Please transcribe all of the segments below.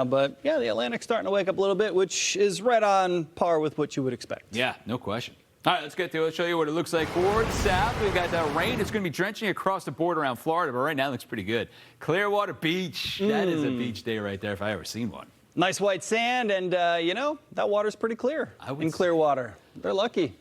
But yeah, the Atlantic's starting to wake up a little bit, which is right on par with what you would expect. Yeah, no question. All right, let's get to it. Show you what it looks like for the south. We've got rain. It's going to be drenching across the border around Florida, but right now it looks pretty good. Clearwater Beach. That is a beach day right there if I ever seen one. Nice white sand, and you know, that water's pretty clear in Clearwater. They're lucky.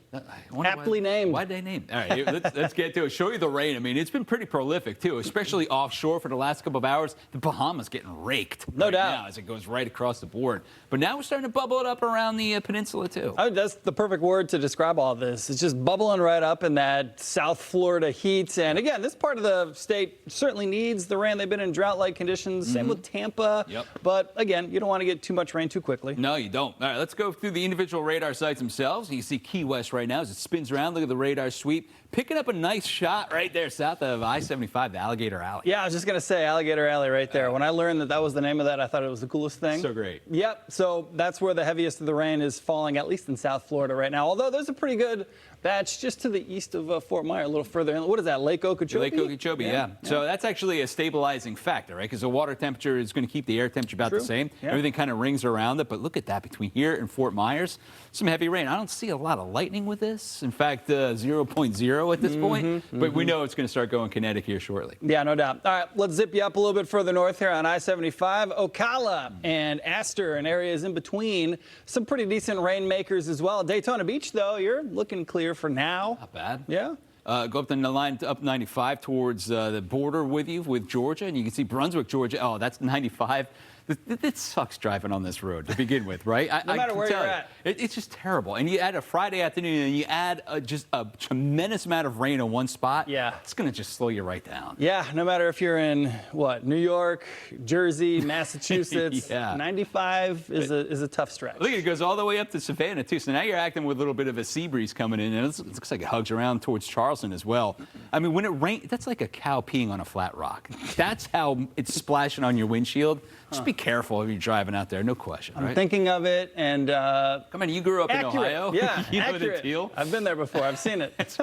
Aptly named. Why'd they name? All right, let's get to it. Show you the rain. I mean, it's been pretty prolific, too, especially offshore for the last couple of hours. The Bahamas getting raked no doubt now as it goes right across the board. But now we're starting to bubble it up around the peninsula, too. Oh, that's the perfect word to describe all this. It's just bubbling right up in that South Florida heat. And again, this part of the state certainly needs the rain. They've been in drought-like conditions. Same with Tampa. Yep. But again, you don't want to get too much rain too quickly. No, you don't. All right, let's go through the individual radar sites themselves. You see Key West right now as it spins around. Look at the radar sweep. Picking up a nice shot right there south of I-75, the Alligator Alley. Yeah, I was just going to say Alligator Alley right there. When I learned that that was the name of that, I thought it was the coolest thing. So great. Yep. So that's where the heaviest of the rain is falling, at least in South Florida right now. Although there's a pretty good batch just to the east of Fort Myers, a little further in. What is that, Lake Okeechobee? Lake Okeechobee, yeah. So that's actually a stabilizing factor, right? Because the water temperature is going to keep the air temperature about the same. Yeah. Everything kind of rings around it. But look at that between here and Fort Myers. Some heavy rain. I don't see a lot of lightning with this. In fact, 0.0 at this point. But we know it's going to start going kinetic here shortly. Yeah, no doubt. All right, let's zip you up a little bit further north here on I-75. Ocala and Astor and areas in between. Some pretty decent rainmakers as well. Daytona Beach, though, you're looking clear for now. Not bad. Yeah. Go up the line up 95 towards the border with Georgia, and you can see Brunswick, Georgia. Oh, that's 95. It sucks driving on this road to begin with, right? No matter where you're at. It's just terrible. And you add a Friday afternoon and you add just a tremendous amount of rain in one spot. Yeah. It's going to just slow you right down. Yeah, no matter if you're in, what, New York, Jersey, Massachusetts. Yeah. 95 is a tough stretch. Look, it goes all the way up to Savannah, too. So now you're acting with a little bit of a sea breeze coming in. And it looks like it hugs around towards Charleston as well. I mean, when it rains, that's like a cow peeing on a flat rock. That's how it's splashing on your windshield. Just be careful if you're driving out there, no question. I'm thinking of it, and come on, you grew up in Ohio. Yeah, you know accurate. The deal. I've been there before. I've seen it.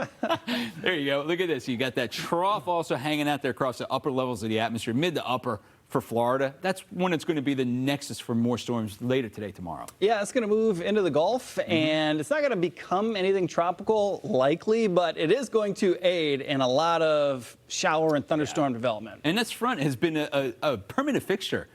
There you go. Look at this. You got that trough also hanging out there across the upper levels of the atmosphere, mid to upper for Florida. That's when it's going to be the nexus for more storms later today, tomorrow. Yeah, it's going to move into the Gulf, and it's not going to become anything tropical, likely, but it is going to aid in a lot of shower and thunderstorm development. And this front has been a permanent fixture.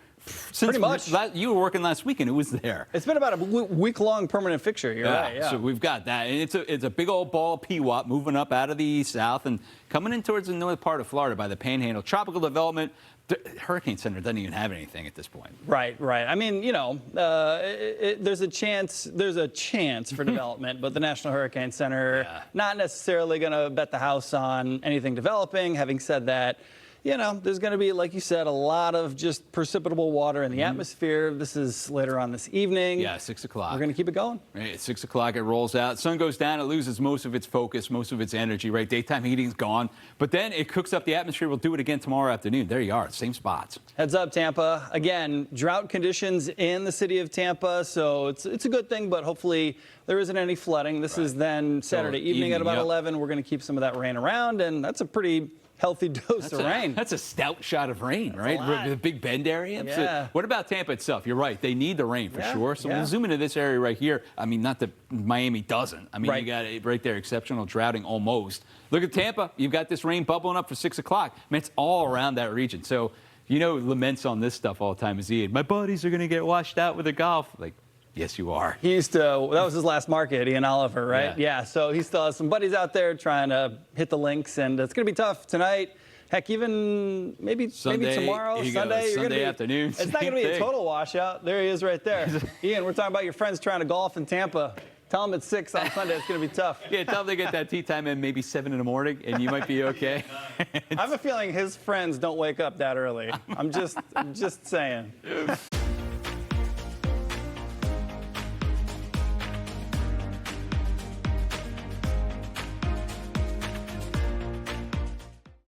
Pretty much. You were working last week and it was there. It's been about a week-long permanent fixture. You're right. Yeah. So we've got that, and it's a big old ball of PWAP moving up out of the south and coming in towards the north part of Florida by the Panhandle. Tropical development. The Hurricane Center doesn't even have anything at this point. Right. I mean, you know, there's a chance for development, but the National Hurricane Center not necessarily going to bet the house on anything developing. Having said that, you know, there's going to be, like you said, a lot of just precipitable water in the atmosphere. This is later on this evening. Yeah, 6 o'clock. We're going to keep it going. Right, at 6 o'clock, it rolls out. Sun goes down, it loses most of its focus, most of its energy, right? Daytime heating's gone. But then it cooks up the atmosphere. We'll do it again tomorrow afternoon. There you are, same spots. Heads up, Tampa. Again, drought conditions in the city of Tampa, so it's a good thing, but hopefully there isn't any flooding. This is then Saturday evening at about 11. We're going to keep some of that rain around, and that's a pretty healthy dose of rain. That's a stout shot of rain, right? The Big Bend area. Yeah. So what about Tampa itself? You're right. They need the rain for sure. So we'll zoom into this area right here. I mean, not that Miami doesn't. I mean, you got it right there, exceptional droughting almost. Look at Tampa. You've got this rain bubbling up for 6 o'clock. I mean, it's all around that region. So, you know, laments on this stuff all the time is Ian. My buddies are going to get washed out with the golf. Like, yes, you are. He used to, that was his last market, Ian Oliver, right? Yeah, so he still has some buddies out there trying to hit the links, and it's going to be tough tonight. Heck, even maybe tomorrow, Sunday afternoon. It's not going to be a total washout. There he is right there. Ian, we're talking about your friends trying to golf in Tampa. Tell them it's 6 on Sunday. It's going to be tough. Yeah, tell them they get that tea time in maybe 7 in the morning, and you might be okay. I have a feeling his friends don't wake up that early. I'm just saying.